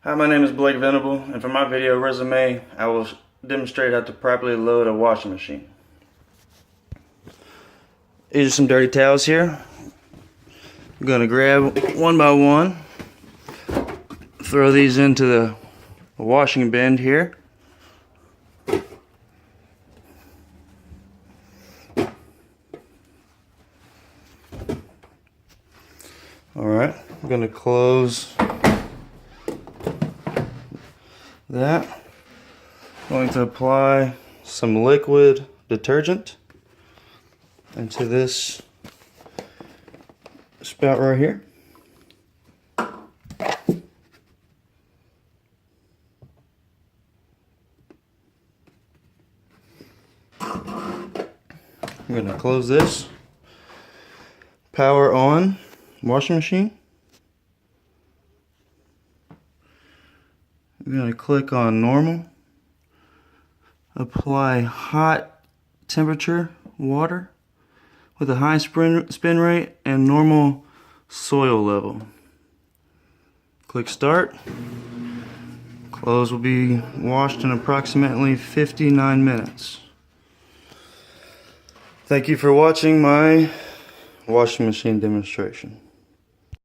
Hi, my name is Blake Venable, and for my video resume, I will demonstrate how to properly load a washing machine. These are some dirty towels here. I'm going to grab one by one, throw these into the washing bin here. Alright, I'm going to close that. I'm going to apply some liquid detergent into this spout right here. I'm going to close this. Power on washing machine. I'm going to click on normal. Apply hot temperature water with a high spin rate and normal soil level. Click start. Clothes will be washed in approximately 59 minutes. Thank you for watching my washing machine demonstration.